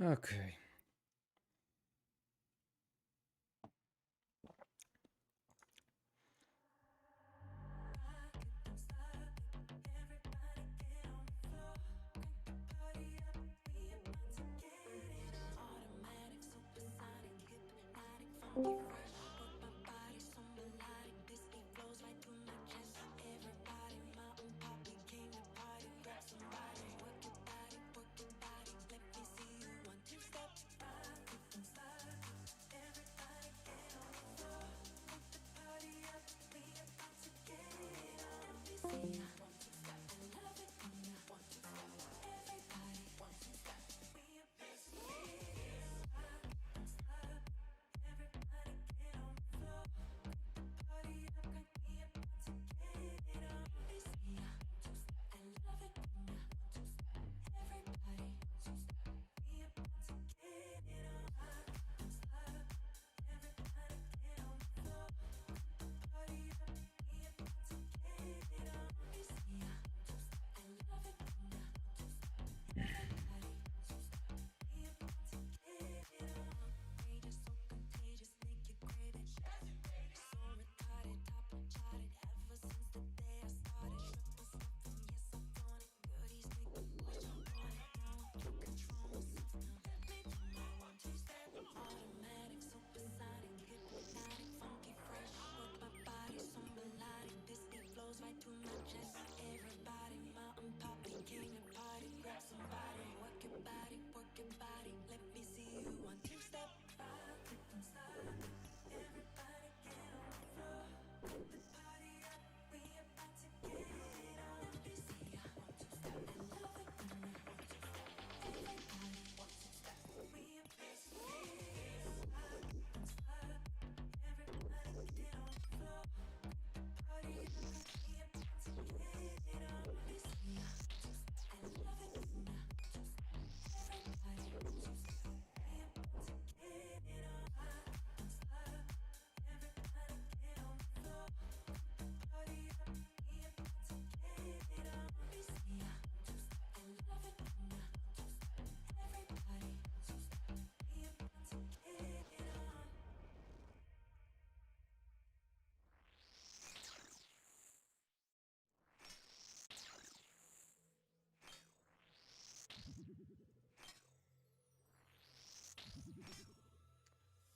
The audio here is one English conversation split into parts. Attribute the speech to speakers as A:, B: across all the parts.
A: Okay.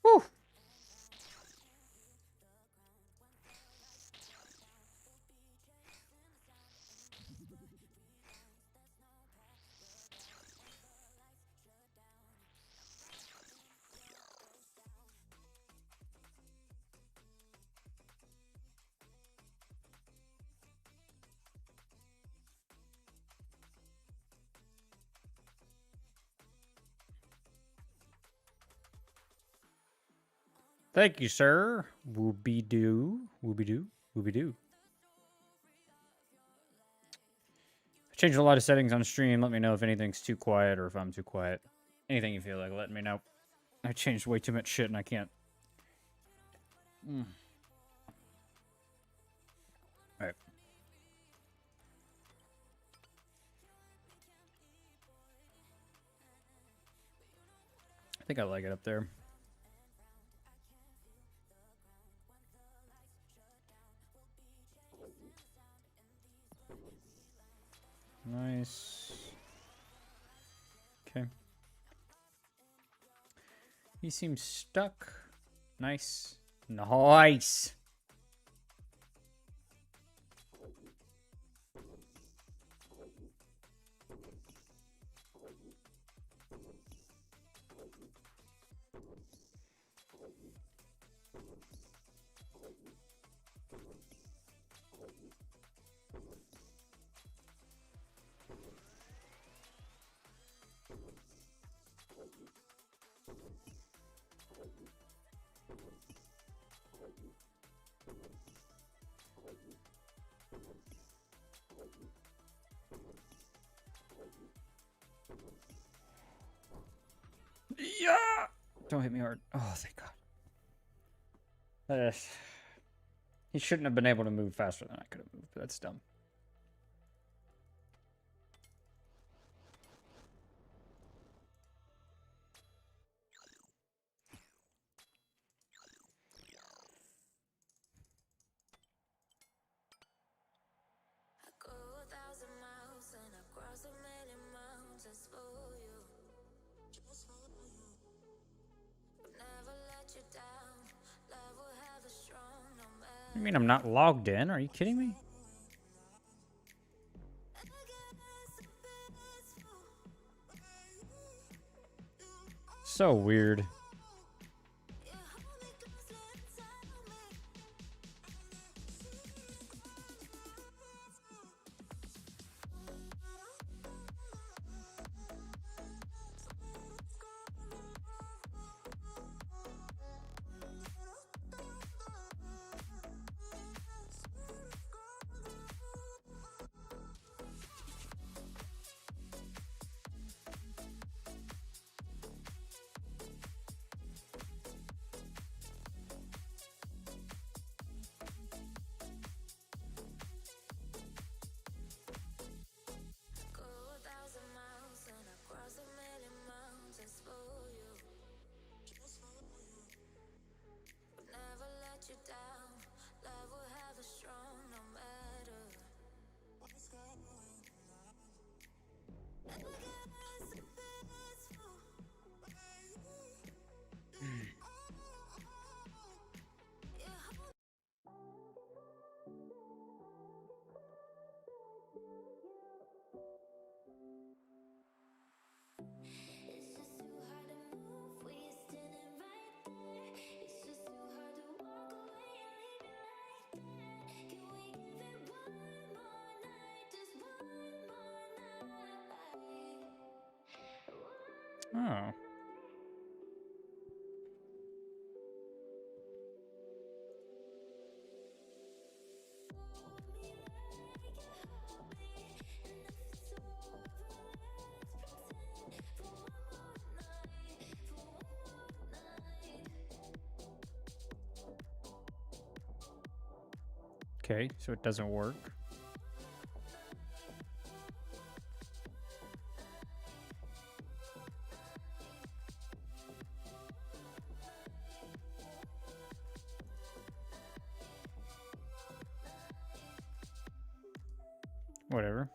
A: Whew. Thank you, sir. Whoopie doo. Whoopie doo. Whoopie doo. I changed a lot of settings on stream. Let me know if anything's too quiet or if I'm too quiet. Anything you feel like letting me know. I changed way too much shit and I can't. Alright. I think I like it up there. Nice. Okay. He seems stuck. Nice. Nice. Yeah! Don't hit me hard. Oh, thank God. He shouldn't have been able to move faster than I could have moved. That's dumb. I mean, I'm not logged in. Are you kidding me? So weird. Oh. Okay, so it doesn't work. Whatever.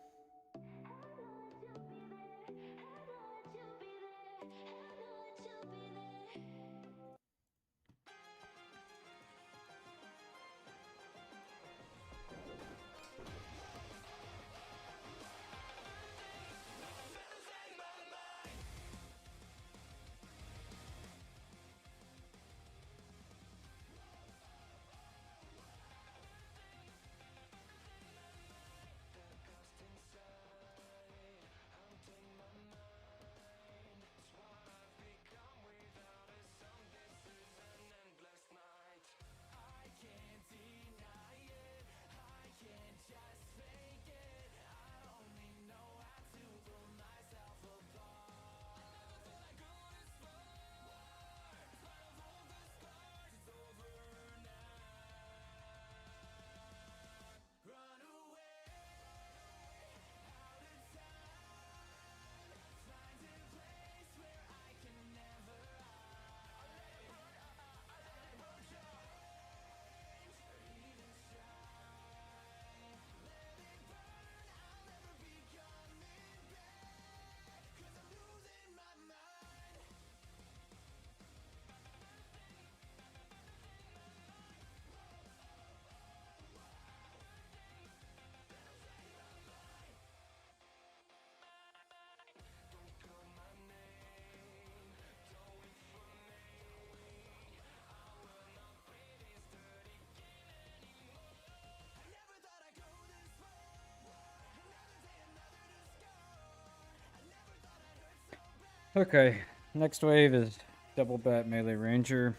A: Okay, next wave is double bat melee ranger.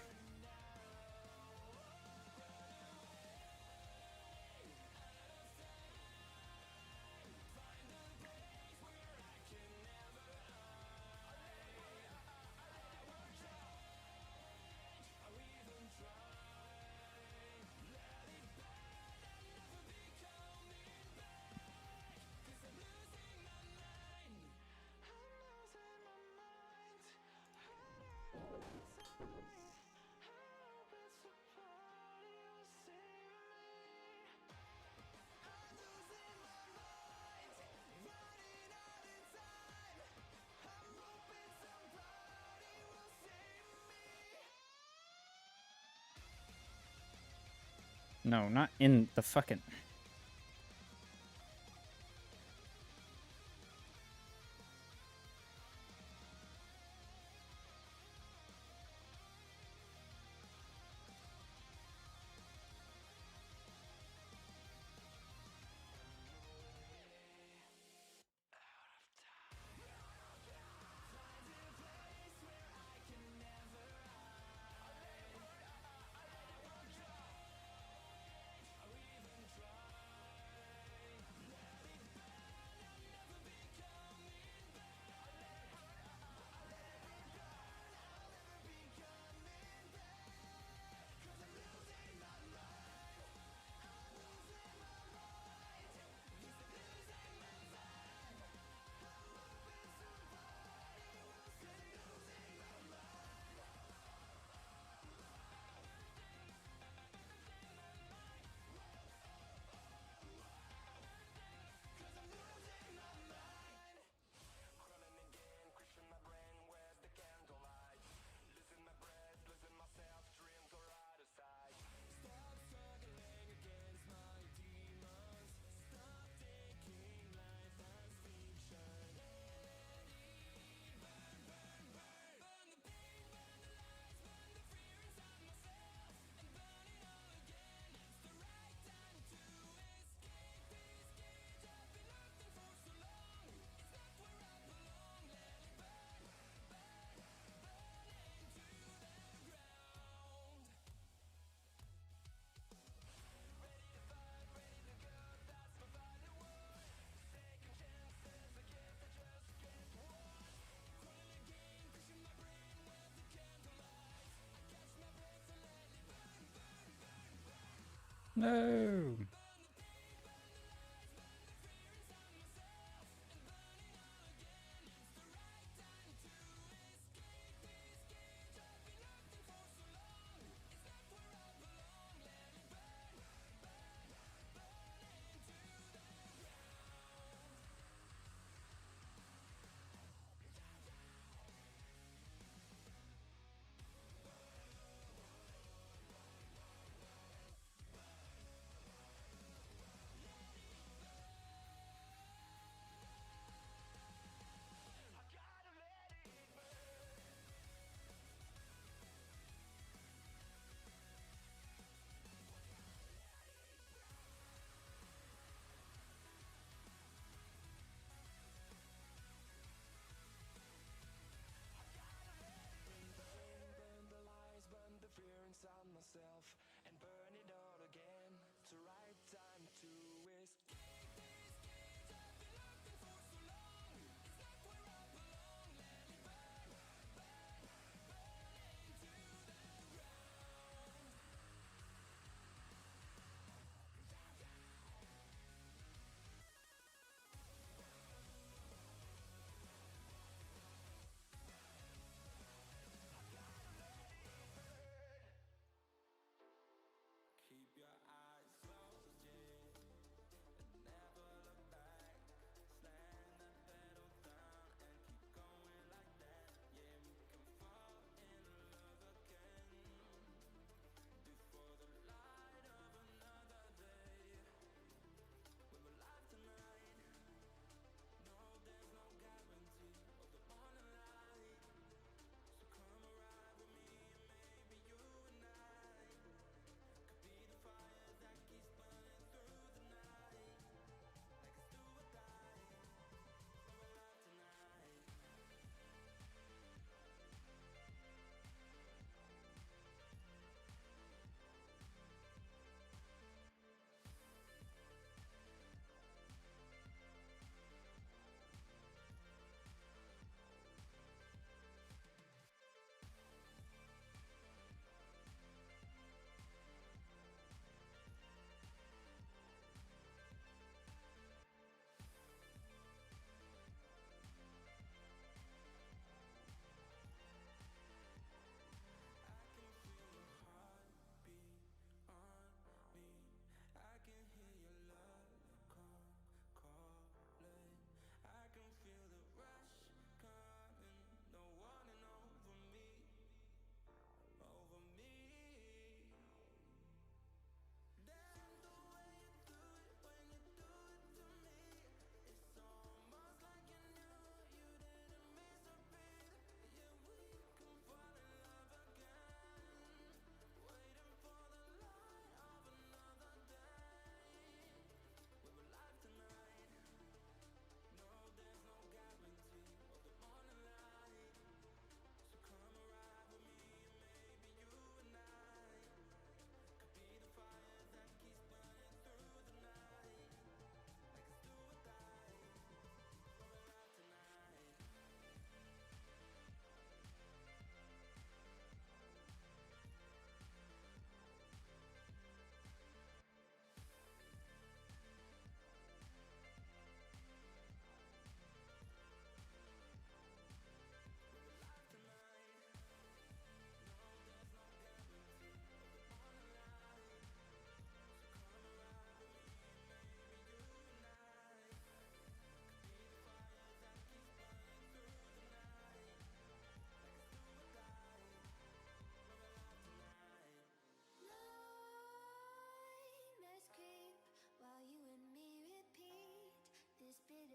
A: No, not in the fucking... No!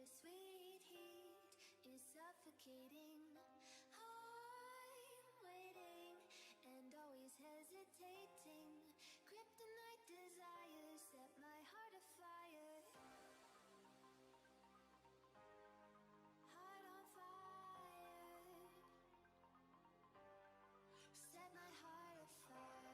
B: bittersweet heat is suffocating. I'm waiting and always hesitating. Kryptonite desires set my heart afire. Heart on fire. Set my heart afire.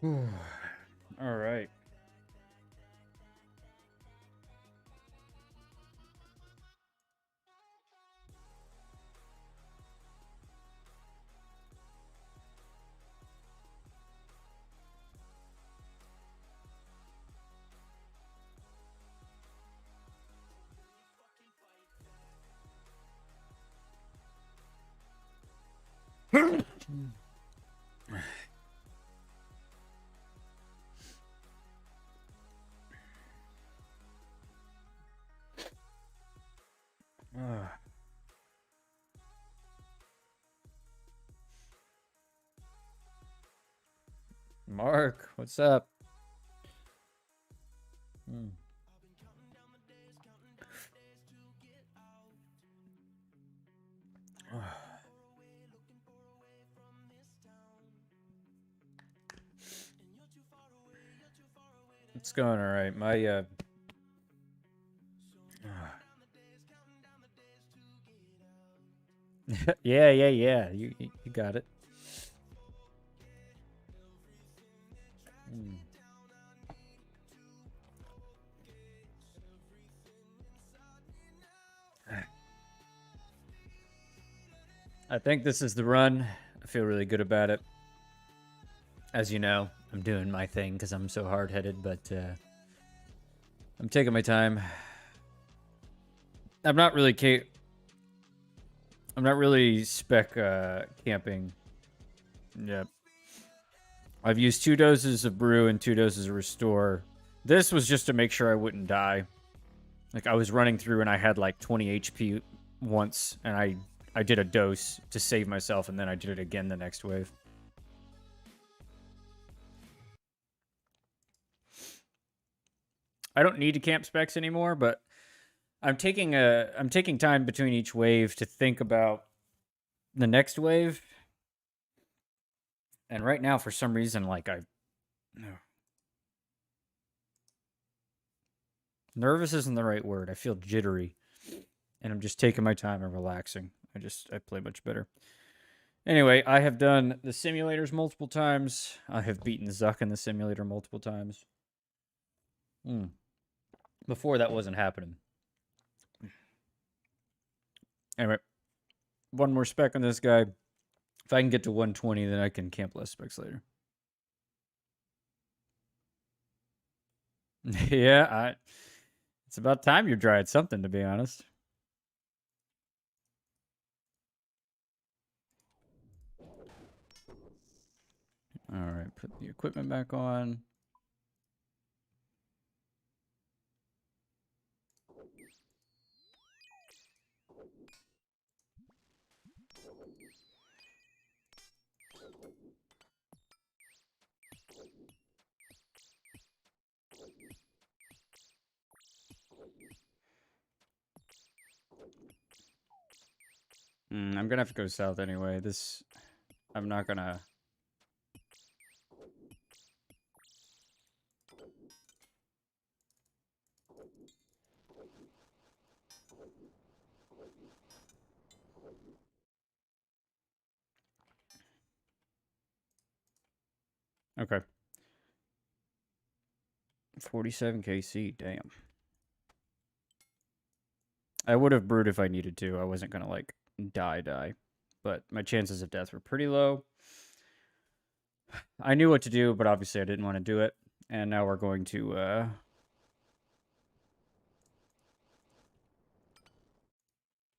A: All right. Mark, what's up? It's going all right. My yeah. You got it. I think this is the run. I feel really good about it. As you know, I'm doing my thing because I'm so hard-headed, but I'm taking my time. I'm not really spec camping. Yep. I've used 2 doses of brew and 2 doses of restore. This was just to make sure I wouldn't die. Like, I was running through and I had like 20 HP once, and I did a dose to save myself, and then I did it again the next wave. I don't need to camp specs anymore, but I'm taking time between each wave to think about the next wave. And right now, for some reason, like nervous isn't the right word. I feel jittery, and I'm just taking my time and relaxing. I play much better. Anyway, I have done the simulators multiple times. I have beaten Zuck in the simulator multiple times. Before that wasn't happening. Anyway, one more spec on this guy. If I can get to 120, then I can camp less specs later. Yeah, it's about time you tried something, to be honest. All right, put the equipment back on. I'm gonna have to go south anyway. I'm not gonna. Okay. 47 KC, damn. I would have brewed if I needed to. I wasn't gonna like die. But my chances of death were pretty low. I knew what to do, but obviously I didn't want to do it. And now we're going to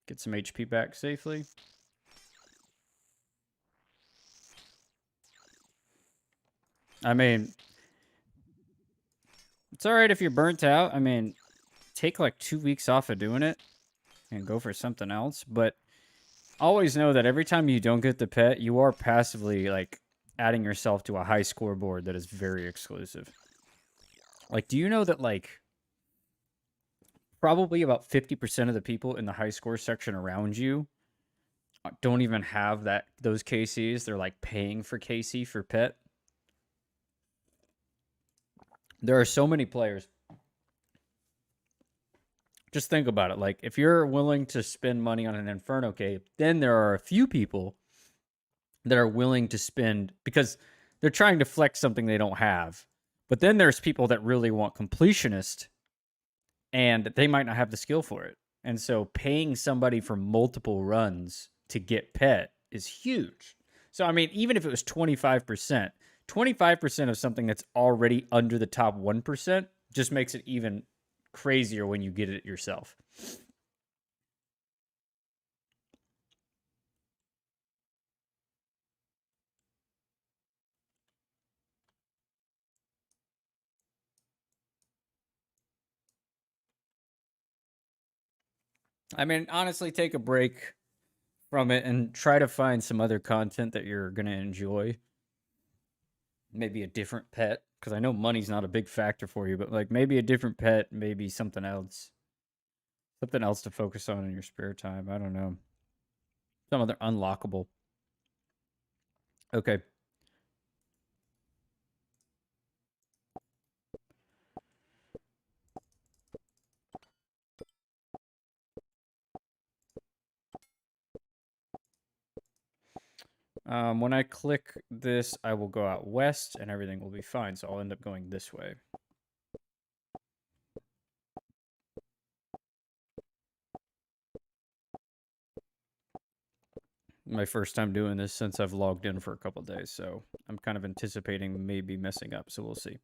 A: get some HP back safely. I mean, it's alright if you're burnt out. I mean, take like 2 weeks off of doing it and go for something else. But always know that every time you don't get the pet, you are passively like adding yourself to a high scoreboard that is very exclusive. Like, do you know that like probably about 50% of the people in the high score section around you don't even have those KCs? They're like paying for KC for pet. There are so many players. Just think about it. Like, if you're willing to spend money on an Inferno cape, then there are a few people that are willing to spend, because they're trying to flex something they don't have. But then there's people that really want completionist, and they might not have the skill for it. And so paying somebody for multiple runs to get pet is huge. So I mean, even if it was 25%, 25% of something that's already under the top 1% just makes it even crazier when you get it yourself. I mean, honestly, take a break from it and try to find some other content that you're going to enjoy. Maybe a different pet, because I know money's not a big factor for you, but like maybe a different pet, maybe something else. Something else to focus on in your spare time. I don't know. Some other unlockable. Okay. When I click this, I will go out west and everything will be fine. So I'll end up going this way. My first time doing this since I've logged in for a couple days. So I'm kind of anticipating maybe messing up. So we'll see.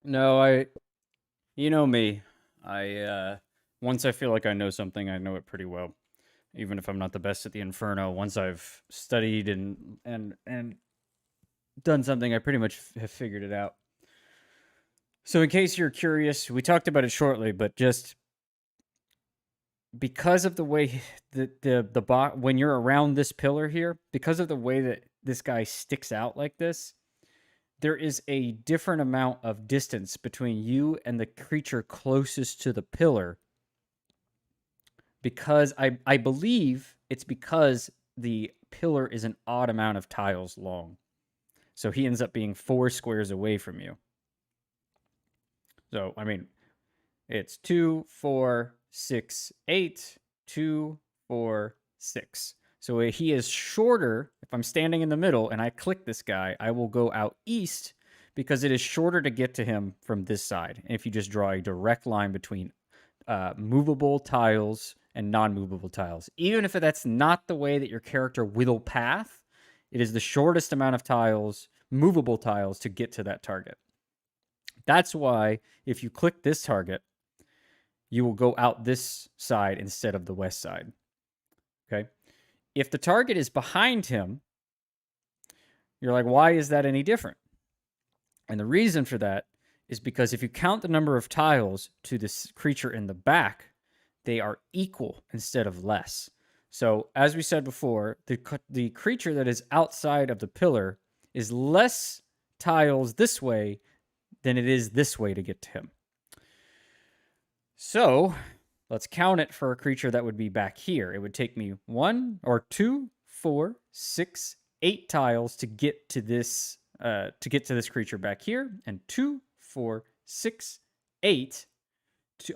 A: No, you know me. Once I feel like I know something, I know it pretty well. Even if I'm not the best at the Inferno, once I've studied and done something, I pretty much have figured it out. So in case you're curious, we talked about it shortly, but just because of the way the bot when you're around this pillar here, because of the way that this guy sticks out like this, there is a different amount of distance between you and the creature closest to the pillar, because I believe it's because the pillar is an odd amount of tiles long. So he ends up being 4 squares away from you. So, I mean, it's 2, 4, 6, 8, 2, 4, 6. So he is shorter. If I'm standing in the middle and I click this guy, I will go out east because it is shorter to get to him from this side. And if you just draw a direct line between movable tiles and non-movable tiles, even if that's not the way that your character will path, it is the shortest amount of tiles, movable tiles, to get to that target. That's why if you click this target, you will go out this side instead of the west side. Okay. If the target is behind him, you're like, why is that any different? And the reason for that is because if you count the number of tiles to this creature in the back, they are equal instead of less. So as we said before, the creature that is outside of the pillar is less tiles this way than it is this way to get to him. So let's count it for a creature that would be back here. It would take me 1 or 2, 4, 6, 8 tiles to get to this creature back here, and 2, 4, 6, 8.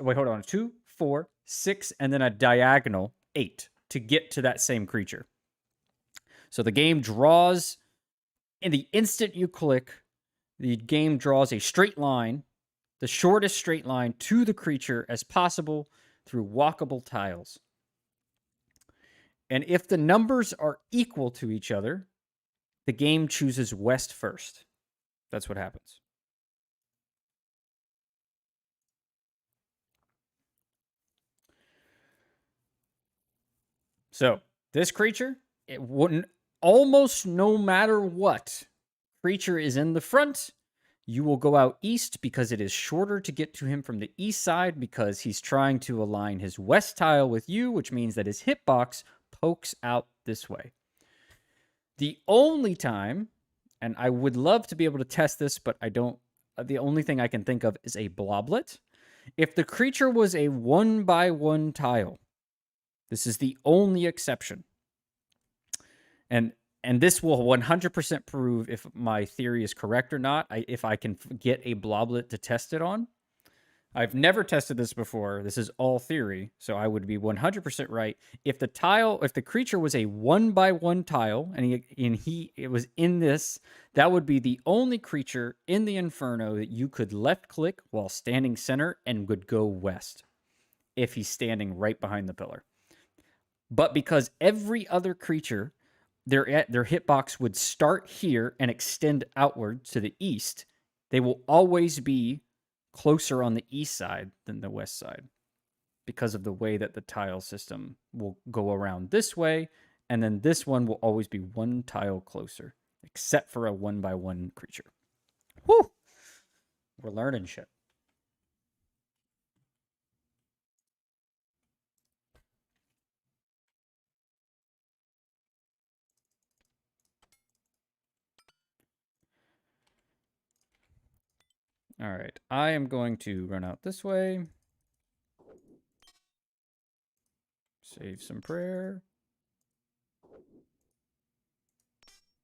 A: Wait, hold on. 2, 4, 6, and then a diagonal 8 to get to that same creature. So the game draws, in the instant you click, the game draws a straight line, the shortest straight line to the creature as possible through walkable tiles. And if the numbers are equal to each other, the game chooses west first. That's what happens. So this creature, it wouldn't, almost no matter what creature is in the front, you will go out east because it is shorter to get to him from the east side because he's trying to align his west tile with you, which means that his hitbox pokes out this way. The only time, and I would love to be able to test this, but I don't, the only thing I can think of is a bloblet. If the creature was a 1x1 tile, this is the only exception. And this will 100% prove if my theory is correct or not, if I can get a bloblet to test it on. I've never tested this before. This is all theory, so I would be 100% right. If the creature was a 1x1 tile, and it was in this, that would be the only creature in the Inferno that you could left click while standing center and would go west if he's standing right behind the pillar. But because every other creature, their hitbox would start here and extend outward to the east, they will always be closer on the east side than the west side because of the way that the tile system will go around this way, and then this one will always be one tile closer, except for a 1x1 creature. Whew! We're learning shit. All right, I am going to run out this way. Save some prayer.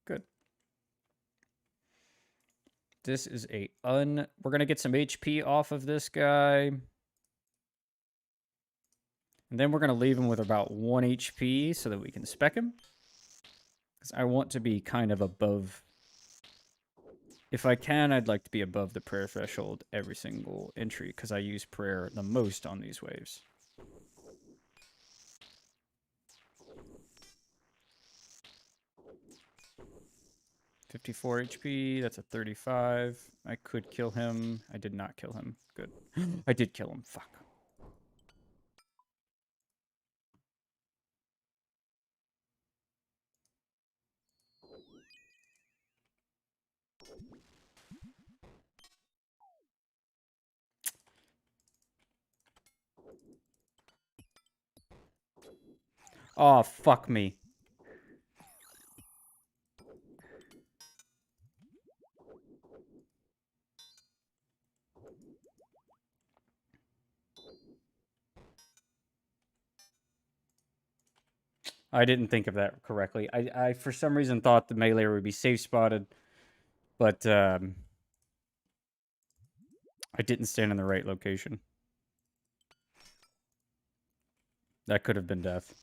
A: Good. This is we're going to get some HP off of this guy. And then we're going to leave him with about 1 HP so that we can spec him. Because I want to be kind of above. If I can, I'd like to be above the prayer threshold every single entry because I use prayer the most on these waves. $54 HP, that's a 35. I could kill him. I did not kill him. Good. I did kill him. Fuck. Oh, fuck me. I didn't think of that correctly. I for some reason thought the melee would be safe spotted, but I didn't stand in the right location. That could have been death.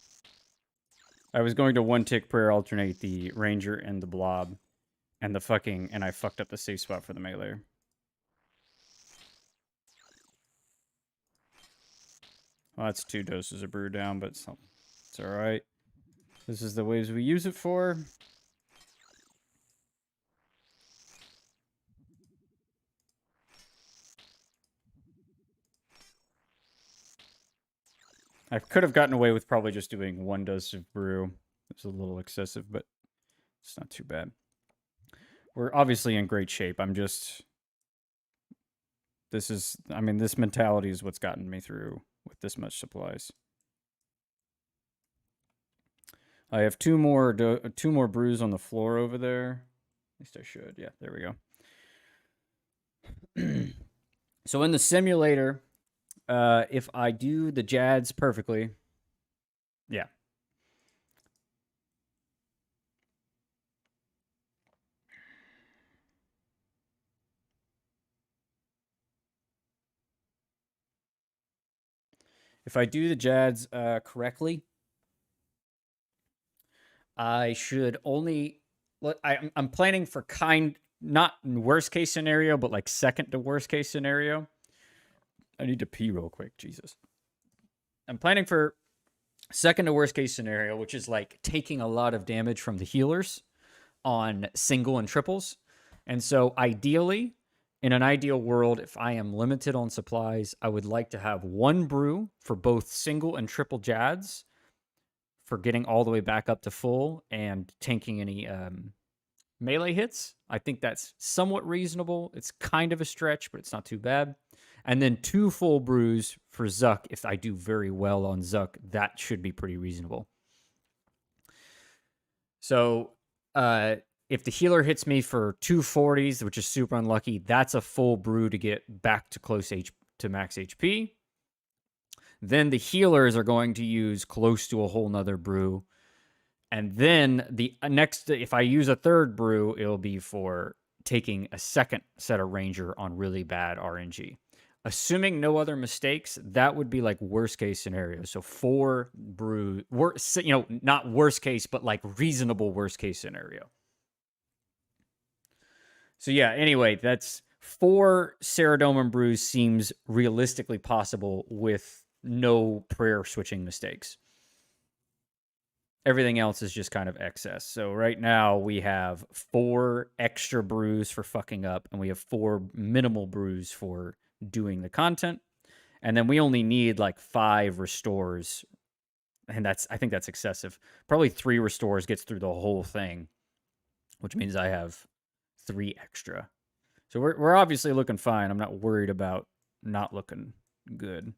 A: I was going to 1-tick prayer alternate the ranger and the blob, and I fucked up the safe spot for the melee. Well, that's 2 doses of brew down, but it's all right. This is the waves we use it for. I could have gotten away with probably just doing 1 dose of brew. It's a little excessive, but it's not too bad. We're obviously in great shape. This mentality is what's gotten me through with this much supplies. I have 2 more brews on the floor over there. At least I should. Yeah, there we go. So in the simulator, if I do the Jads perfectly, yeah. If I do the Jads correctly, I should only. I'm planning for not worst case scenario, but like second to worst case scenario. I need to pee real quick. Jesus. I'm planning for second to worst case scenario, which is like taking a lot of damage from the healers. on single and triples. And so ideally, in an ideal world, if I am limited on supplies, I would like to have one brew for both single and triple jads for getting all the way back up to full and tanking any melee hits. I think that's somewhat reasonable. It's kind of a stretch, but it's not too bad. And then 2 full brews for Zuck. If I do very well on Zuck, that should be pretty reasonable. So if the healer hits me for 240s, which is super unlucky, that's a full brew to get back to to max HP. Then the healers are going to use close to a whole nother brew. And then the next, if I use a third brew, it'll be for taking a second set of ranger on really bad RNG. Assuming no other mistakes, that would be like worst case scenario. So 4 brew, not worst case, but like reasonable worst case scenario. So yeah, anyway, that's 4 Ceradome brews seems realistically possible with no prayer switching mistakes. Everything else is just kind of excess. So right now we have 4 extra brews for fucking up, and we have 4 minimal brews for doing the content. And then we only need like 5 restores. And I think that's excessive. Probably 3 restores gets through the whole thing, which means I have 3 extra. So we're obviously looking fine. I'm not worried about not looking good.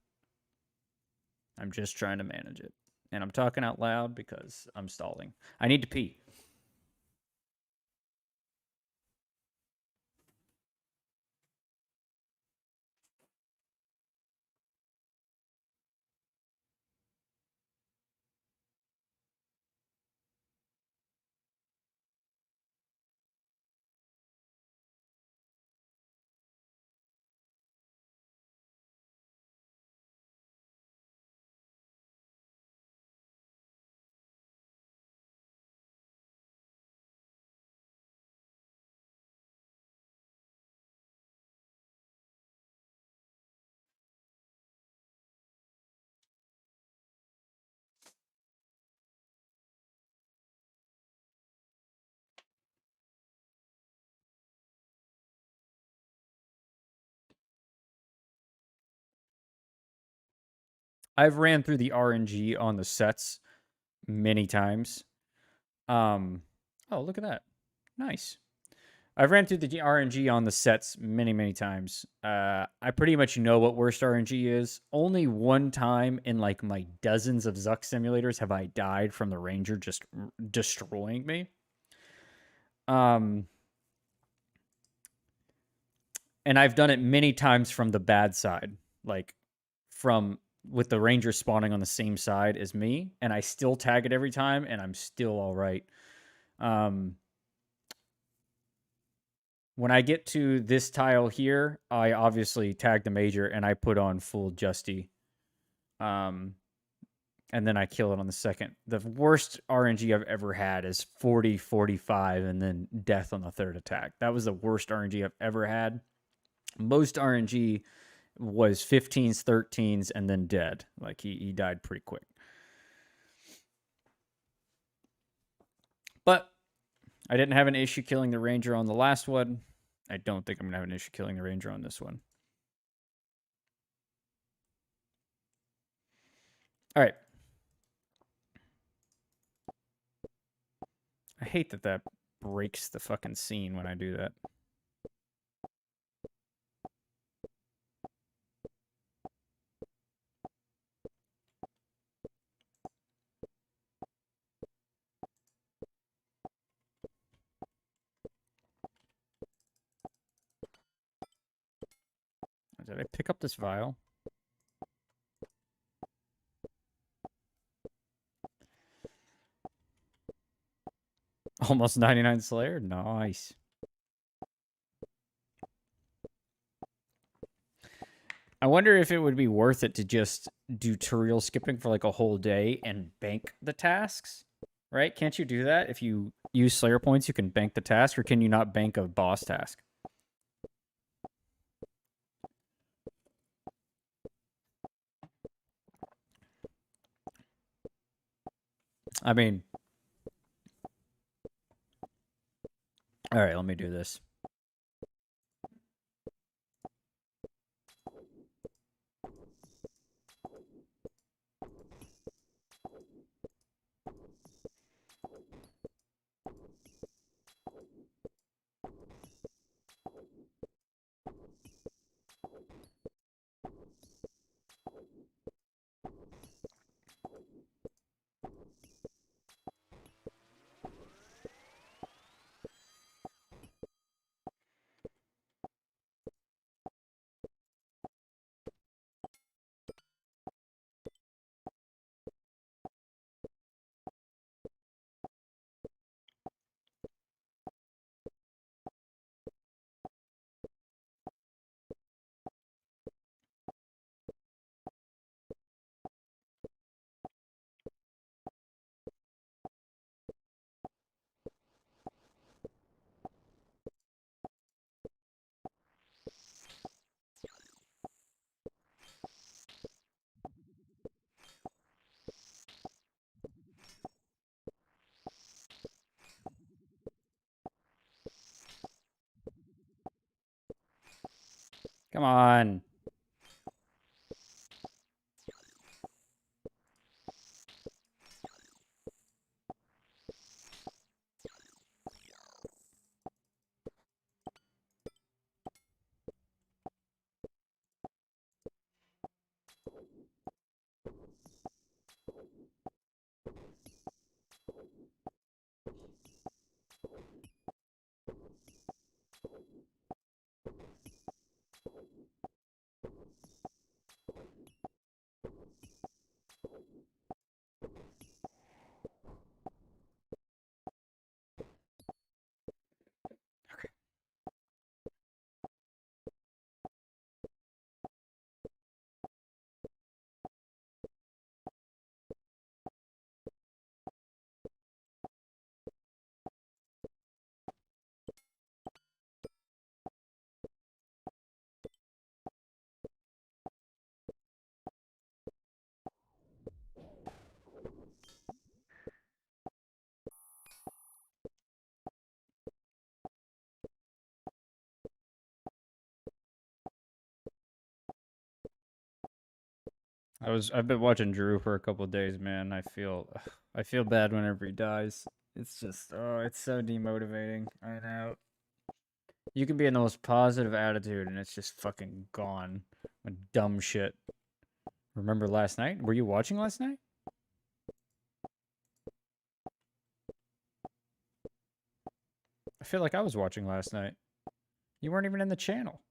A: I'm just trying to manage it. And I'm talking out loud because I'm stalling. I need to pee. I've ran through the RNG on the sets many times. Oh, look at that. Nice. I've ran through the RNG on the sets many, many times. I pretty much know what worst RNG is. Only one time in like my dozens of Zuck simulators have I died from the Ranger just destroying me. And I've done it many times from the bad side, like with the Ranger spawning on the same side as me, and I still tag it every time, and I'm still all right. When I get to this tile here, I obviously tag the major and I put on full Justy. And then I kill it on the second. The worst RNG I've ever had is 40, 45, and then death on the third attack. That was the worst RNG I've ever had. Most RNG was 15s, 13s, and then dead. Like he died pretty quick. But I didn't have an issue killing the Ranger on the last one. I don't think I'm going to have an issue killing the Ranger on this one. All right. I hate that breaks the fucking scene when I do that. Did I pick up this vial? Almost 99 Slayer? Nice. I wonder if it would be worth it to just do tutorial skipping for like a whole day and bank the tasks, right? Can't you do that? If you use Slayer points, you can bank the task, or can you not bank a boss task? I mean, All right, let me do this. Come on. I've been watching Drew for a couple days, man. I feel bad whenever he dies. It's just it's so demotivating. I know. You can be in the most positive attitude and it's just fucking gone with dumb shit. Remember last night? Were you watching last night? I feel like I was watching last night. You weren't even in the channel.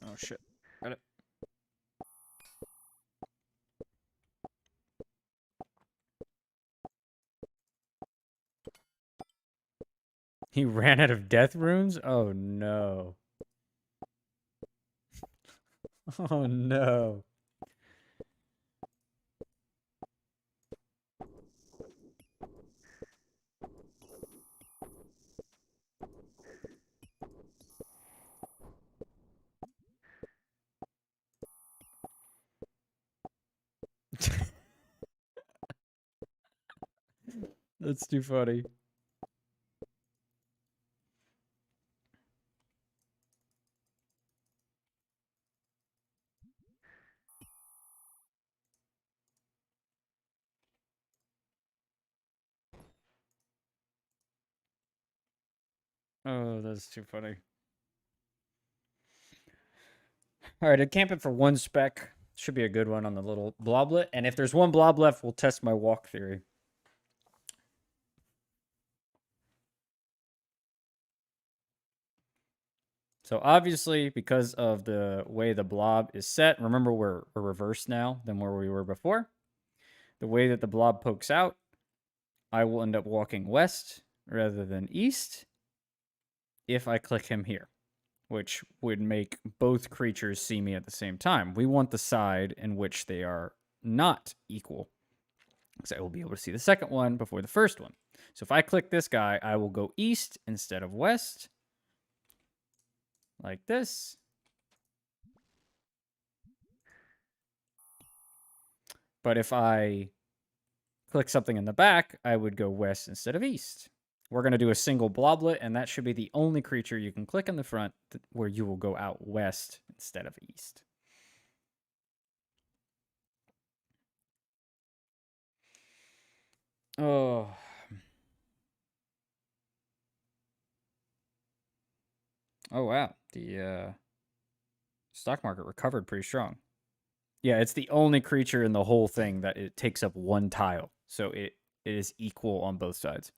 A: Oh shit. Got it. He ran out of death runes? Oh no. Oh no. That's too funny. Oh, that's too funny. All right, I camp it for one spec. Should be a good one on the little bloblet. And if there's one blob left, we'll test my walk theory. So obviously, because of the way the blob is set, remember we're reversed now than where we were before. The way that the blob pokes out, I will end up walking west rather than east if I click him here, which would make both creatures see me at the same time. We want the side in which they are not equal, because I will be able to see the second one before the first one. So if I click this guy, I will go east instead of west, like this. But if I click something in the back, I would go west instead of east. We're going to do a single bloblet, and that should be the only creature you can click in the front where you will go out west instead of east. Oh. Oh, wow. The stock market recovered pretty strong. Yeah, it's the only creature in the whole thing that it takes up one tile. So it is equal on both sides.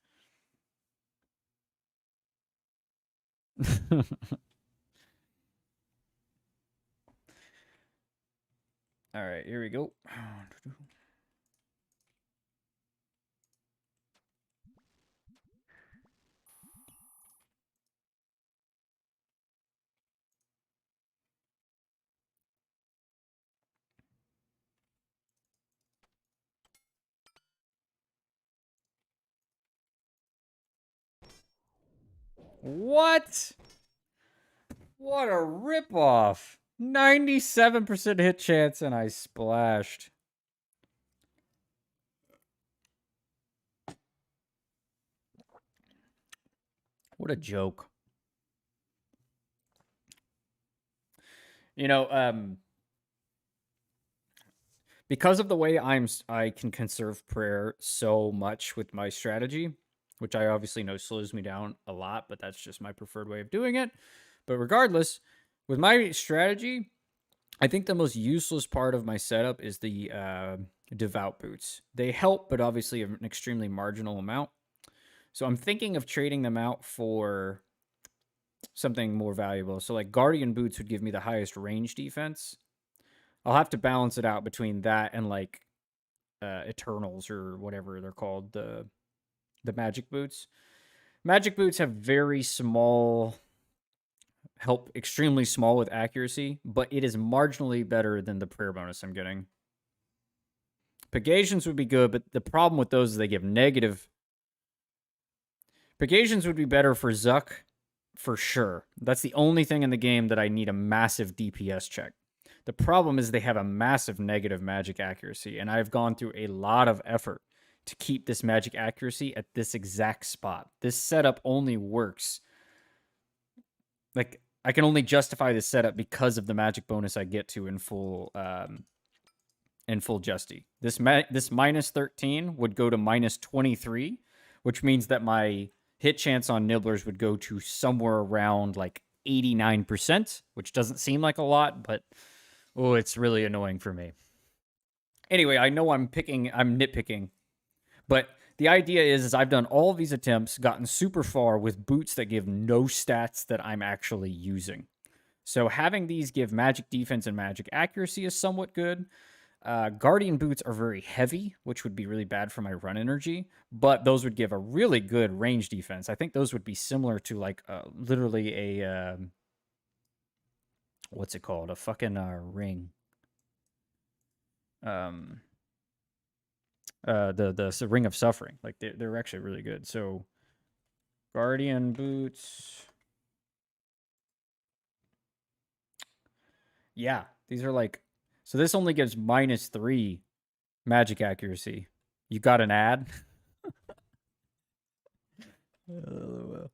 A: All right, here we go. What? What a ripoff. 97% hit chance and I splashed. What a joke. You know, because of the way I can conserve prayer so much with my strategy, which I obviously know slows me down a lot, but that's just my preferred way of doing it. But regardless, with my strategy, I think the most useless part of my setup is the devout boots. They help, but obviously an extremely marginal amount. So I'm thinking of trading them out for something more valuable. So like guardian boots would give me the highest range defense. I'll have to balance it out between that and like Eternals or whatever they're called, the magic boots. Magic boots have very small help, extremely small with accuracy, but it is marginally better than the prayer bonus I'm getting. Pegasians would be good, but the problem with those is they give negative. Pegasians would be better for Zuck, for sure. That's the only thing in the game that I need a massive DPS check. The problem is they have a massive negative magic accuracy, and I've gone through a lot of effort to keep this magic accuracy at this exact spot. This setup only works. Like, I can only justify this setup because of the magic bonus I get to in full Justy. This minus 13 would go to minus 23, which means that my hit chance on Nibblers would go to somewhere around like 89%, which doesn't seem like a lot, but oh, it's really annoying for me. Anyway, I know I'm nitpicking, but the idea is I've done all of these attempts, gotten super far with boots that give no stats that I'm actually using. So having these give magic defense and magic accuracy is somewhat good. Guardian boots are very heavy, which would be really bad for my run energy, but those would give a really good range defense. I think those would be similar to like literally a what's it called? A fucking ring. The ring of suffering. Like they're actually really good. So guardian boots. Yeah, these are like, so this only gives minus 3 magic accuracy. You got an ad? LOL.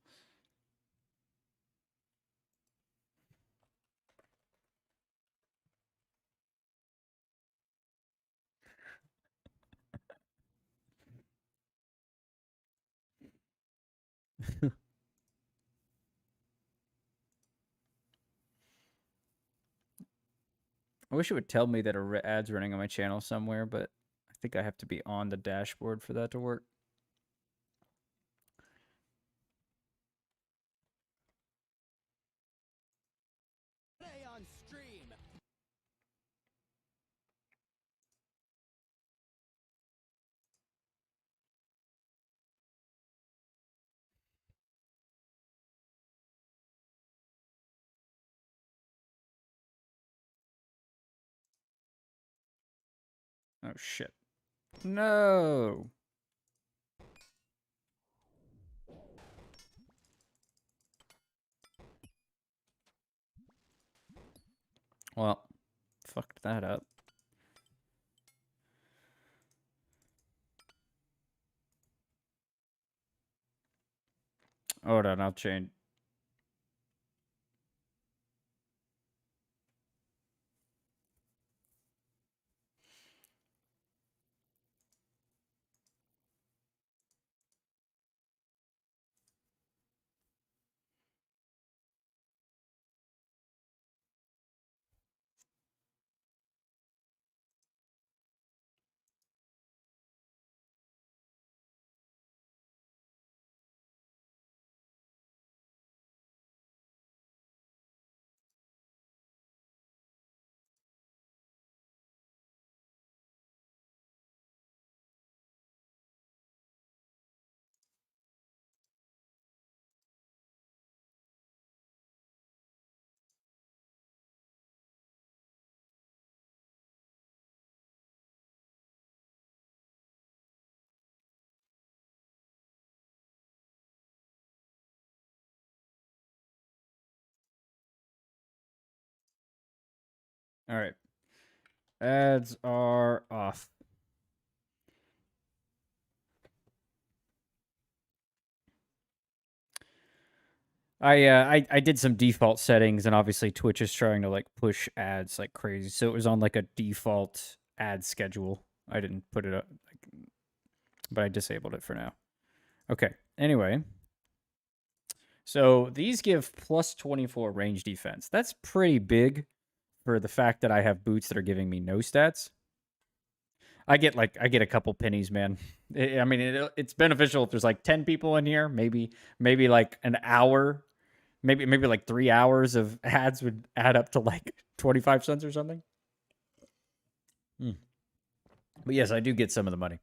A: I wish it would tell me that a ad's running on my channel somewhere, but I think I have to be on the dashboard for that to work.
C: Play on stream.
A: Oh, shit. No! Well, fucked that up. Hold on, I'll change. All right. Ads are off. I did some default settings, and obviously Twitch is trying to like push ads like crazy, so it was on like a default ad schedule. I didn't put it up, but I disabled it for now. Okay. Anyway, so these give plus 24 range defense. That's pretty big for the fact that I have boots that are giving me no stats. I get a couple pennies, man. I mean, it's beneficial if there's like 10 people in here. Maybe like an hour, maybe like 3 hours of ads would add up to like 25 cents or something. But yes, I do get some of the money.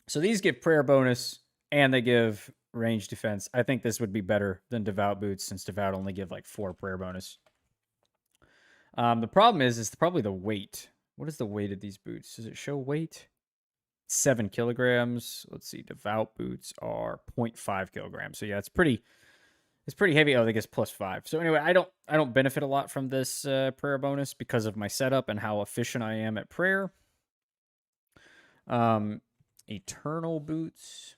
A: So these give prayer bonus and they give range defense. I think this would be better than devout boots, since devout only give like 4 prayer bonus. The problem is probably the weight. What is the weight of these boots? Does it show weight? 7 kilograms. Let's see. Devout boots are 0.5 kilograms. So yeah, it's pretty heavy. Oh, I guess +5. So anyway, I don't benefit a lot from this prayer bonus because of my setup and how efficient I am at prayer. Eternal boots.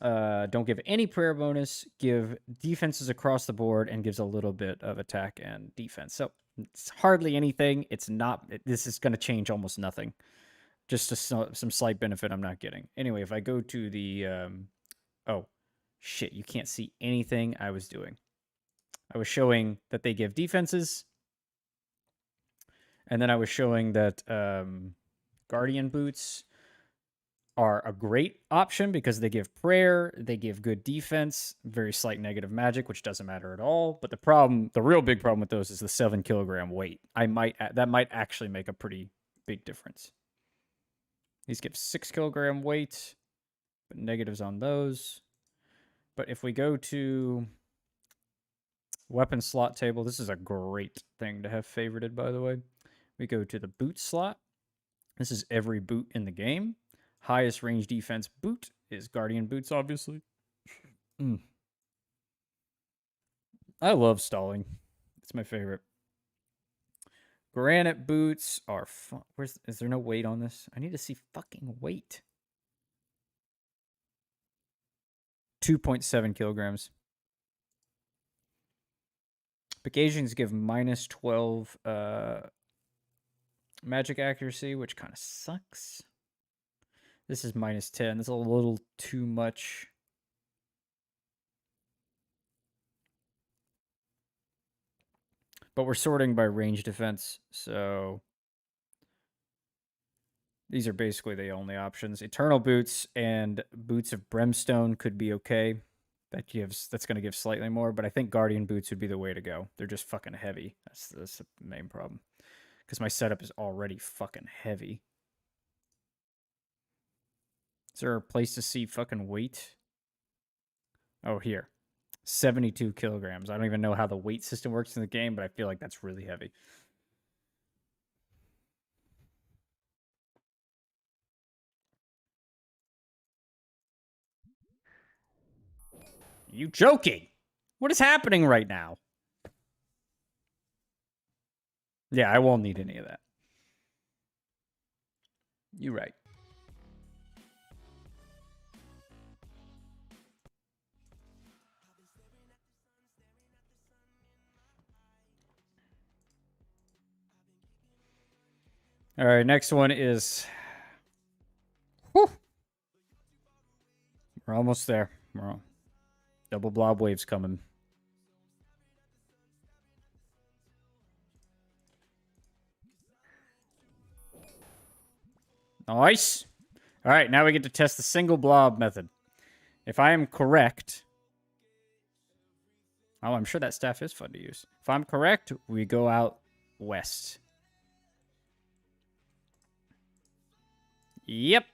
A: Don't give any prayer bonus, give defenses across the board, and gives a little bit of attack and defense. So it's hardly anything. It's not. This is going to change almost nothing. Just some slight benefit I'm not getting. Anyway, if I go to the... oh, shit. You can't see anything I was doing. I was showing that they give defenses. And then I was showing that Guardian boots are a great option because they give prayer, they give good defense, very slight negative magic, which doesn't matter at all. But the real big problem with those is the 7 kilogram weight. That might actually make a pretty big difference. These give 6 kilogram weight, but negatives on those. But if we go to weapon slot table, this is a great thing to have favorited, by the way. We go to the boot slot. This is every boot in the game. Highest range defense boot is Guardian boots, obviously. I love stalling. It's my favorite. Granite boots are fun. Is there no weight on this? I need to see fucking weight. 2.7 kilograms. Bacasians give -12 magic accuracy, which kind of sucks. This is -10. That's a little too much. But we're sorting by range defense, so these are basically the only options. Eternal boots and boots of brimstone could be okay. That's going to give slightly more, but I think guardian boots would be the way to go. They're just fucking heavy. That's the main problem. Because my setup is already fucking heavy. Is there a place to see fucking weight? Oh, here. 72 kilograms. I don't even know how the weight system works in the game, but I feel like that's really heavy. You joking? What is happening right now? Yeah, I won't need any of that. You're right. All right, next one is. Whew. We're almost there. Double blob waves coming. Nice. All right, now we get to test the single blob method. If I am correct... Oh, I'm sure that staff is fun to use. If I'm correct, we go out west. Yep.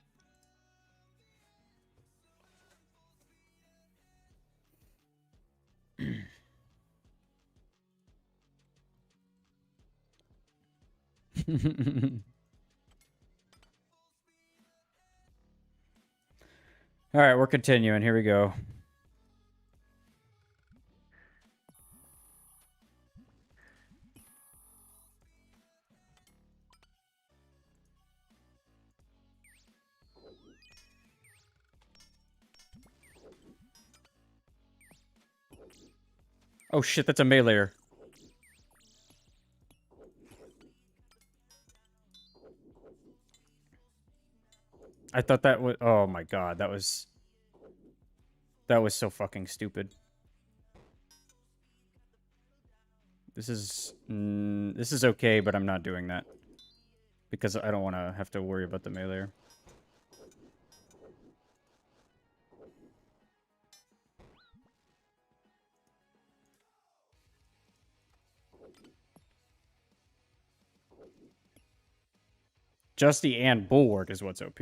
A: All right, we're continuing. Here we go. Oh shit, that's a meleeer. I thought that was... Oh my god, that was... That was so fucking stupid. This is okay, but I'm not doing that. Because I don't want to have to worry about the meleeer. Justy and Bulwark is what's OP.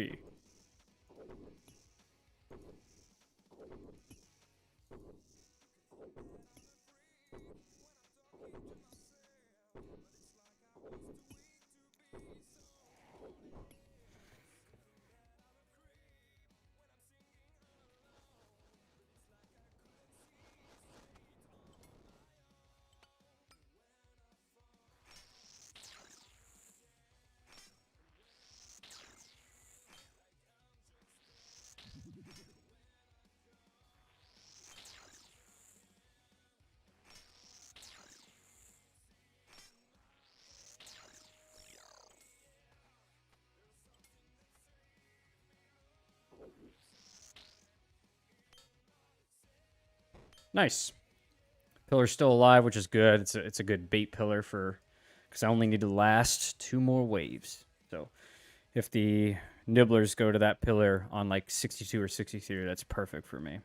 A: Nice. Pillar's still alive, which is good. It's a good bait pillar for... Because I only need to last 2 more waves. So if the nibblers go to that pillar on like 62 or 63, that's perfect for me.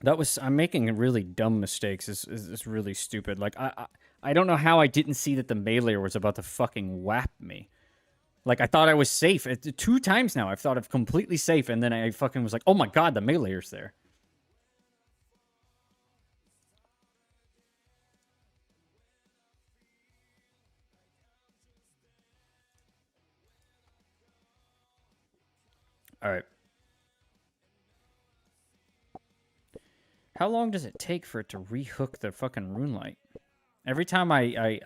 A: That was... I'm making really dumb mistakes. Is really stupid. Like, I don't know how I didn't see that the meleeer was about to fucking whap me. Like, I thought I was safe. 2 times now I've thought of completely safe, and then I fucking was like, oh my god, the meleeer's there. Alright. How long does it take for it to rehook the fucking runelight? Every time I...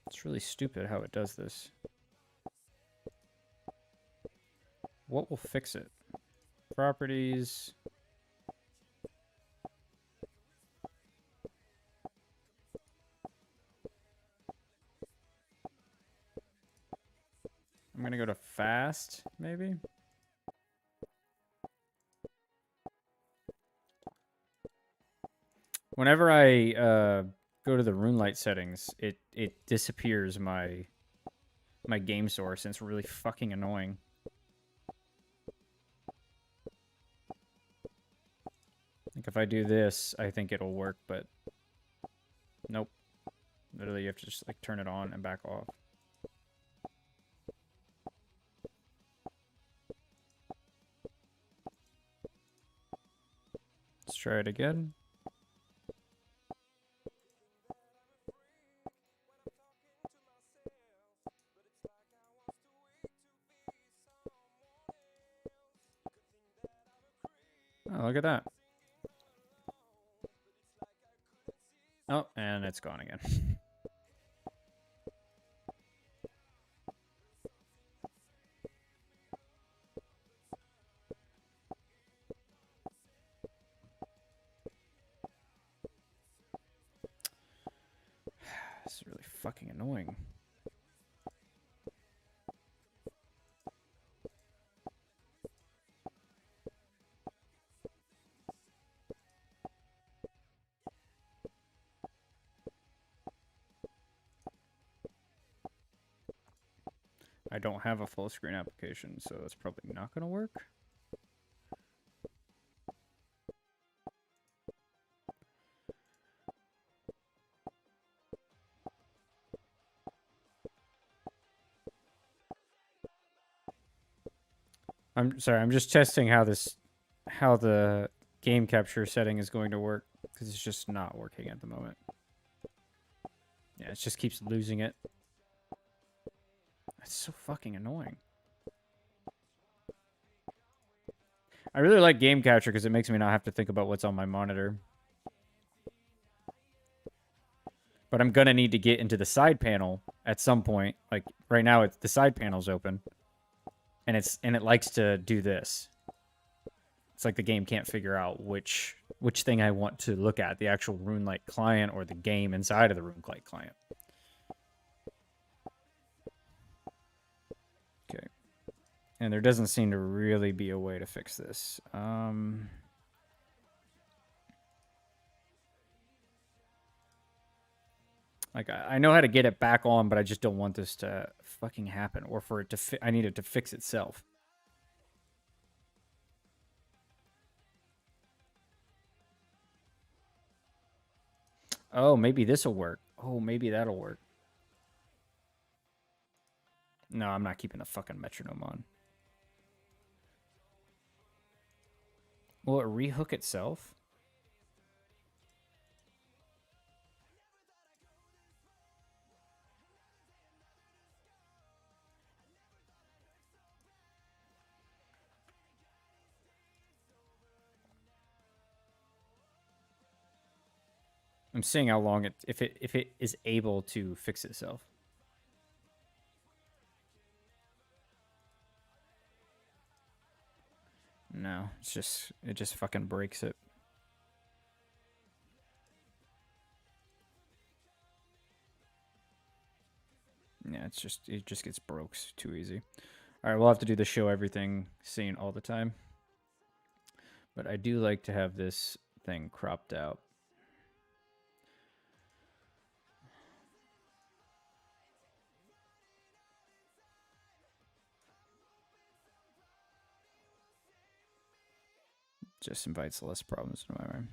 A: It's really stupid how it does this. What will fix it? Properties. I'm gonna go to fast, maybe? Whenever I go to the runelight settings, it disappears my game source, and it's really fucking annoying. Like, if I do this, I think it'll work, but nope. Literally, you have to just like turn it on and back off. Let's try it again. Oh, look at that. Oh, and it's gone again. This is really fucking annoying. I don't have a full screen application, so it's probably not going to work. I'm sorry, I'm just testing how the game capture setting is going to work, because it's just not working at the moment. Yeah, it just keeps losing it. That's so fucking annoying. I really like game capture because it makes me not have to think about what's on my monitor. But I'm gonna need to get into the side panel at some point. Like right now, the side panel's open, and it likes to do this. It's like the game can't figure out which thing I want to look at, the actual RuneLite client or the game inside of the RuneLite client. Okay. And there doesn't seem to really be a way to fix this. Like, I know how to get it back on, but I just don't want this to fucking happen. Or for it to I need it to fix itself. Oh, maybe this will work. Oh, maybe that'll work. No, I'm not keeping the fucking metronome on. Will it rehook itself? I'm seeing how long if it is able to fix itself. No, it just fucking breaks it. Yeah, it just gets broke too easy. All right, we'll have to do the show everything scene all the time. But I do like to have this thing cropped out. Just invites less problems in my mind.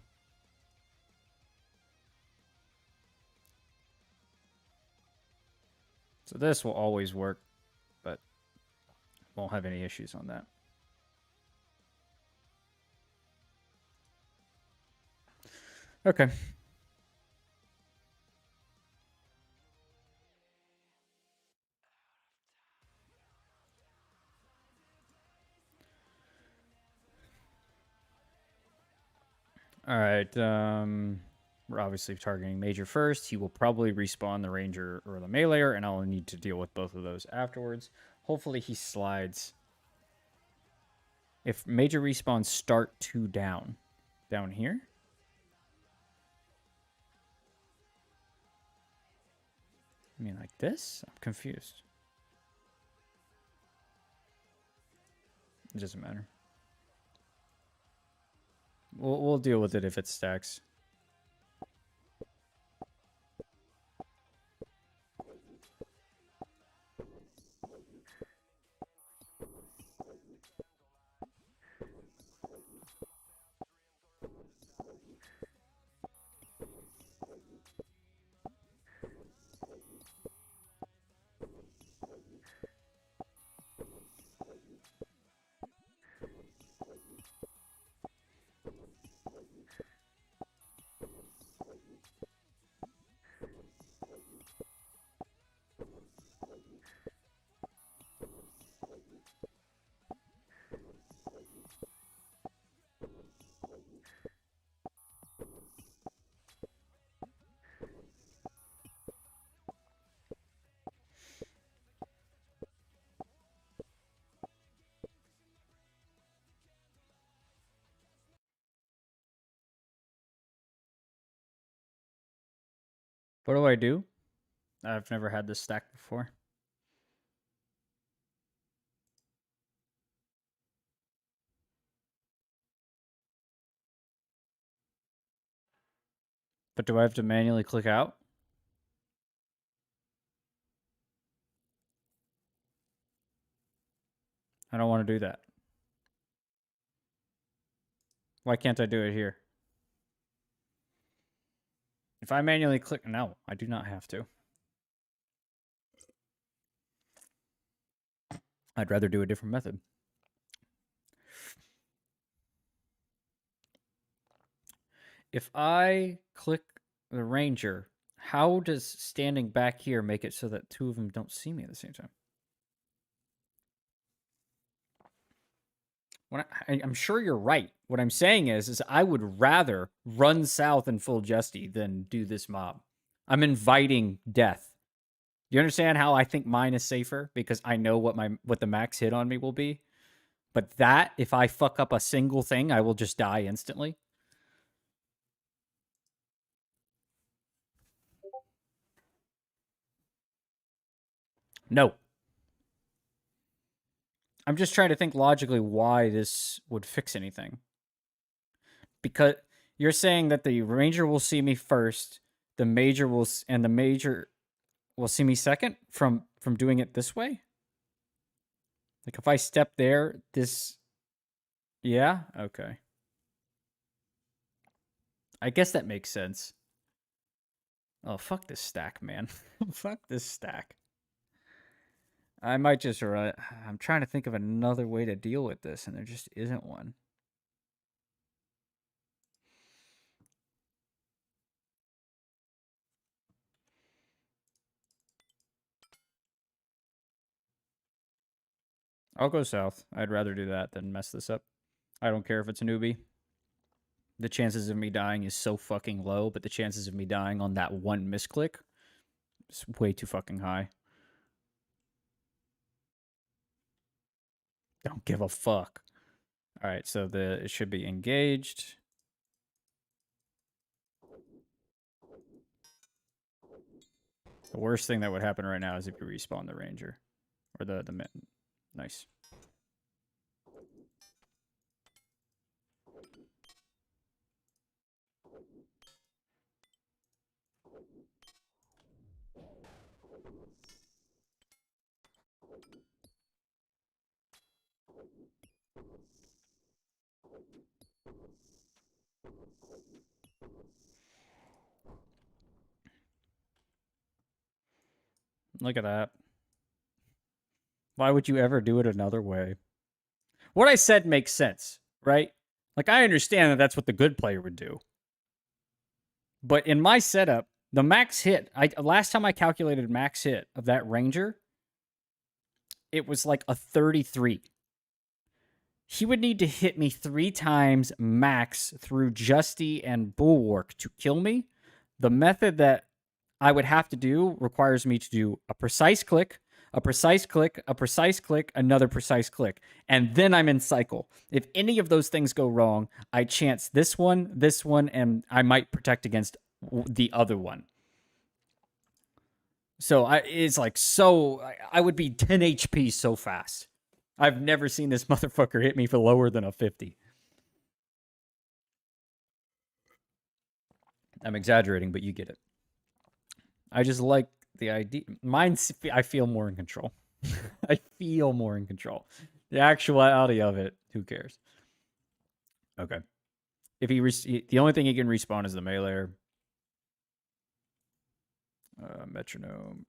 A: So this will always work, but won't have any issues on that. Okay. All right. We're obviously targeting Major first. He will probably respawn the Ranger or the Meleeer, and I'll need to deal with both of those afterwards. Hopefully he slides. If Major respawns, start 2 down. Down here? I mean, like this? I'm confused. It doesn't matter. We'll deal with it if it stacks. What do I do? I've never had this stack before. But do I have to manually click out? I don't want to do that. Why can't I do it here? If I manually click... No, I do not have to. I'd rather do a different method. If I click the ranger, how does standing back here make it so that two of them don't see me at the same time? I'm sure you're right. What I'm saying is I would rather run south in full Justy than do this mob. I'm inviting death. You understand how I think mine is safer because I know what the max hit on me will be. But that, if I fuck up a single thing, I will just die instantly. No. I'm just trying to think logically why this would fix anything. Because you're saying that the ranger will see me first, the major will see me second from doing it this way? Like if I step there, this... Yeah? Okay. I guess that makes sense. Oh, fuck this stack, man. Fuck this stack. I might just... I'm trying to think of another way to deal with this, and there just isn't one. I'll go south. I'd rather do that than mess this up. I don't care if it's a newbie. The chances of me dying is so fucking low, but the chances of me dying on that one misclick is way too fucking high. Don't give a fuck. All right, so it should be engaged. The worst thing that would happen right now is if you respawn the ranger or the mitten. Nice. Look at that. Why would you ever do it another way? What I said makes sense, right? Like, I understand that that's what the good player would do. But in my setup, the max hit, last time I calculated max hit of that ranger, it was like a 33. He would need to hit me 3 times max through Justy and Bulwark to kill me. The method that I would have to do requires me to do a precise click, a precise click, a precise click, another precise click. And then I'm in cycle. If any of those things go wrong, I chance this one, and I might protect against the other one. So it's like I would be 10 HP so fast. I've never seen this motherfucker hit me for lower than a 50. I'm exaggerating, but you get it. I just like the idea. I feel more in control. I feel more in control. The actuality of it, who cares? Okay. If the only thing he can respawn is the melee. Metronome.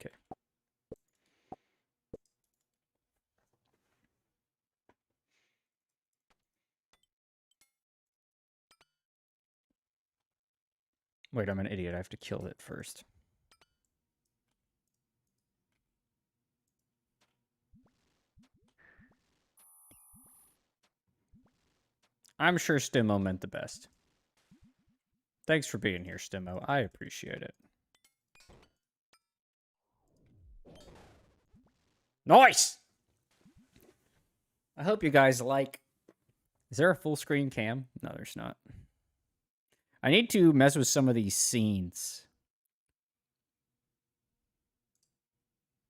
A: Okay. Wait, I'm an idiot. I have to kill it first. I'm sure Stimo meant the best. Thanks for being here, Stimo. I appreciate it. Nice! I hope you guys like... Is there a full screen cam? No, there's not. I need to mess with some of these scenes.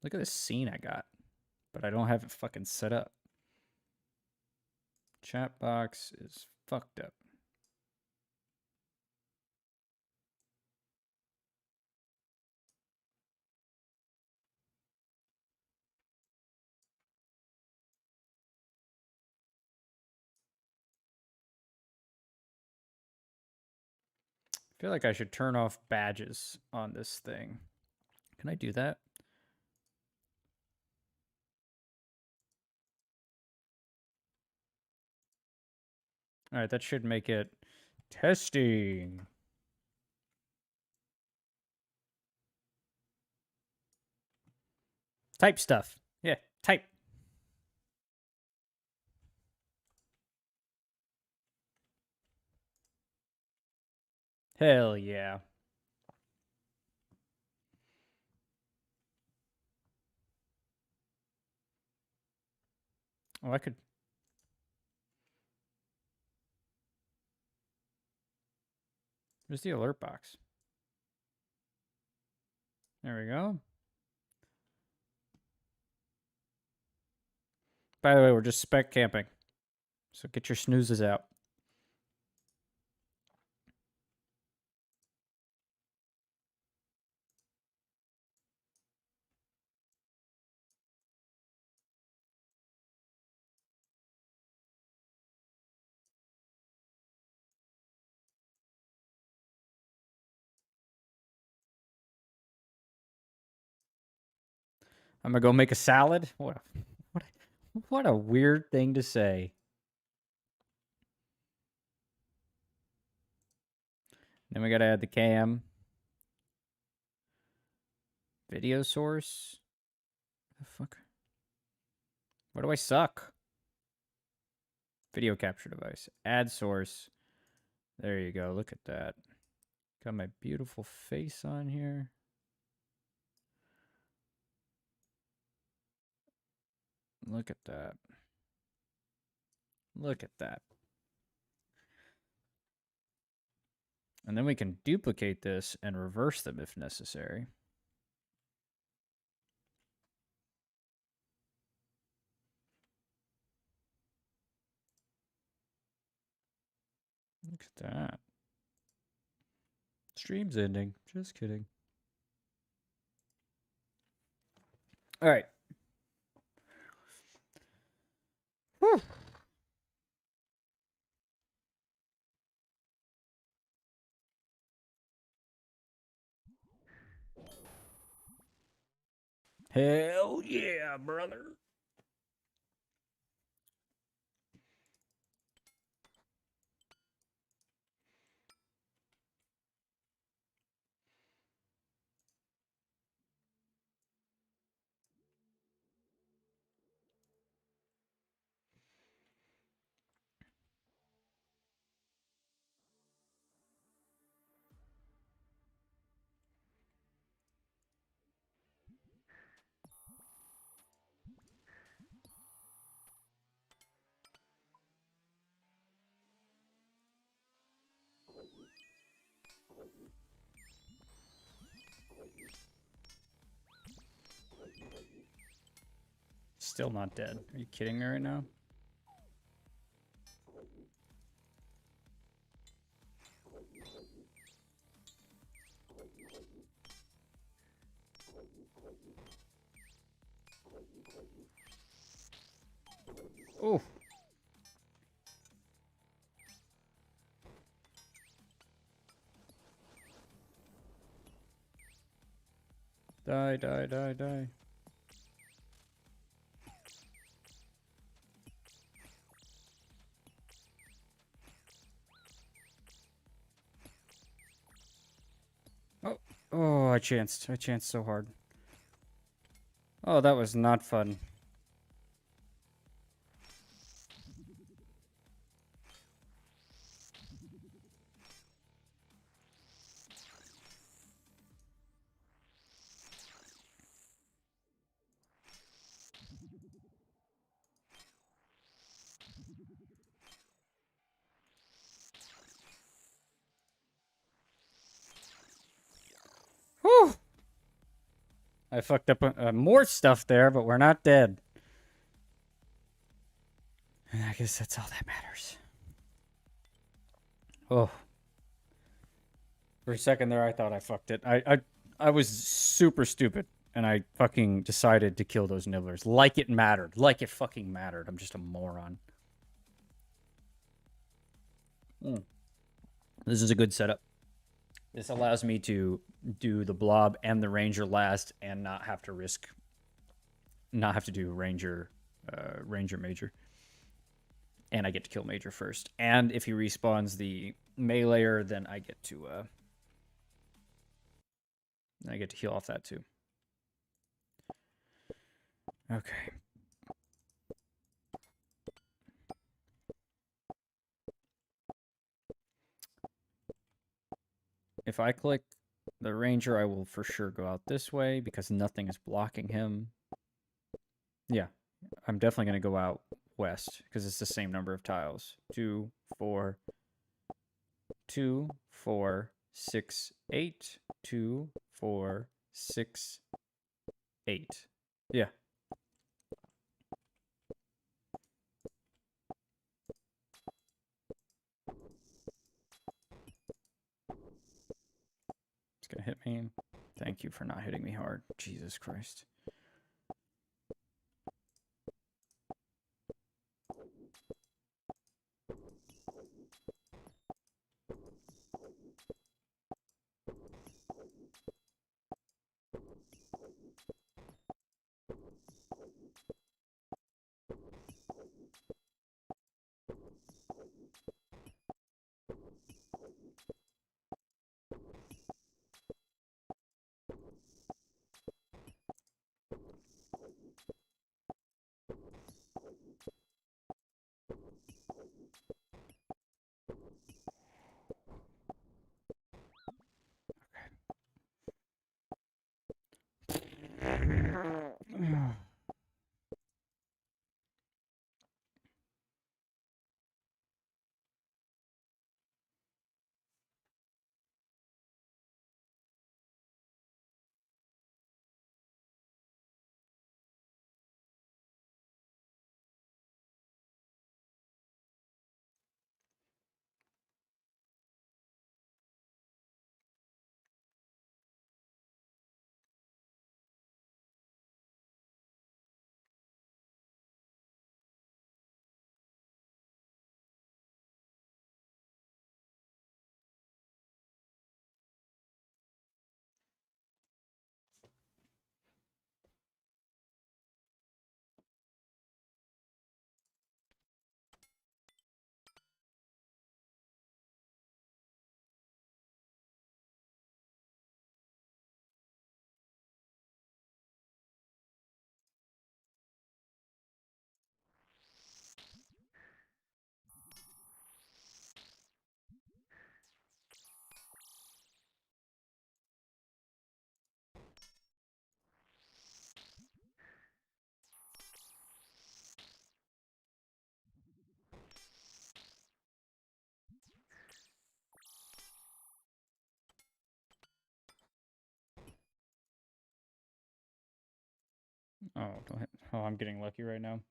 A: Look at this scene I got. But I don't have it fucking set up. Chat box is fucked up. I feel like I should turn off badges on this thing. Can I do that? All right, that should make it testing. Type stuff. Yeah, type. Hell yeah. Oh, I could... Where's the alert box? There we go. By the way, we're just spec camping. So get your snoozes out. I'm gonna go make a salad. What a weird thing to say. Then we gotta add the cam. Video source. The fuck? What do I suck? Video capture device. Add source. There you go. Look at that. Got my beautiful face on here. Look at that. Look at that. And then we can duplicate this and reverse them if necessary. Look at that. Stream's ending. Just kidding. All right. Whew. Hell yeah, brother. Still not dead. Are you kidding me right now? Oh. Die, die, die, die. Oh, oh, I chanced. I chanced so hard. Oh, that was not fun. Whew! I fucked up more stuff there, but we're not dead. And I guess that's all that matters. Oh. For a second there, I thought I fucked it. I was super stupid, and I fucking decided to kill those nibblers. Like it mattered. Like it fucking mattered. I'm just a moron. This is a good setup. This allows me to do the blob and the ranger last and not have to risk... Not have to do ranger major. And I get to kill major first. And if he respawns the meleeer, then I get to heal off that too. Okay. If I click the ranger, I will for sure go out this way because nothing is blocking him. Yeah, I'm definitely going to go out west because it's the same number of tiles. 2, 4, 2, 4, 6, 8, 2, 4, 6, 8. Yeah. It's going to hit me. Thank you for not hitting me hard. Jesus Christ. Oh, don't hit. Oh, I'm getting lucky right now.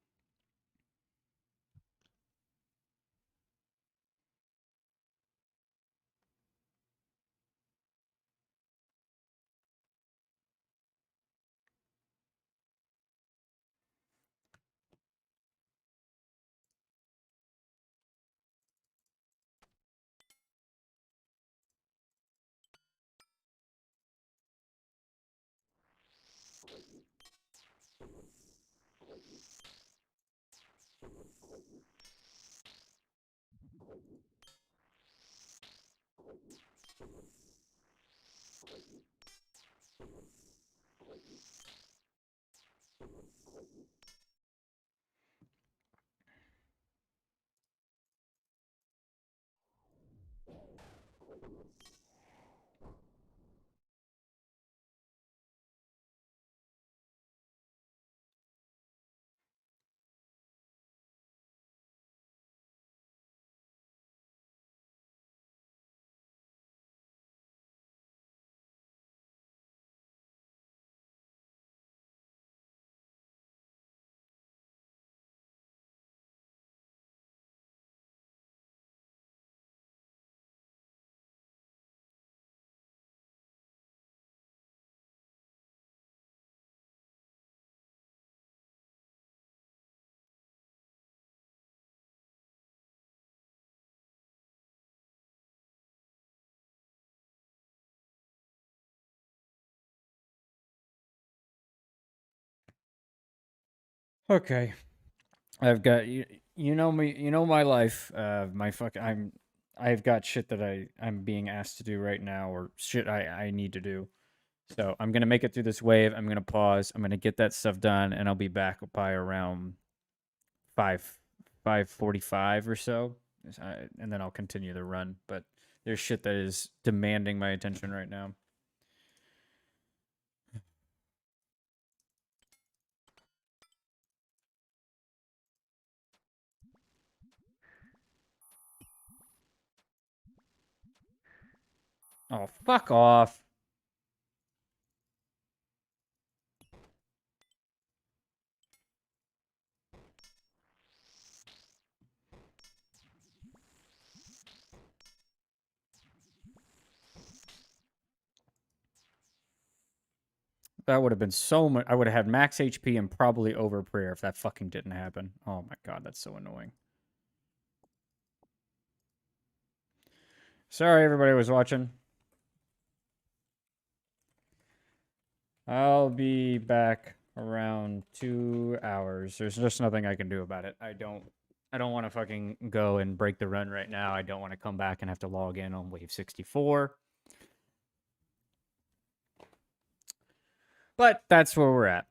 A: Okay. I've got you know me, you know my life. I've got shit that I'm being asked to do right now, or shit I need to do. So I'm gonna make it through this wave. I'm gonna pause. I'm gonna get that stuff done, and I'll be back by around 5:45 or so, and then I'll continue the run. But there's shit that is demanding my attention right now. Oh, fuck off. That would have been so much. I would have had max HP and probably over prayer if that fucking didn't happen. Oh my god, that's so annoying. Sorry, everybody was watching. I'll be back around 2 hours. There's just nothing I can do about it. I don't want to fucking go and break the run right now. I don't want to come back and have to log in on wave 64. But that's where we're at.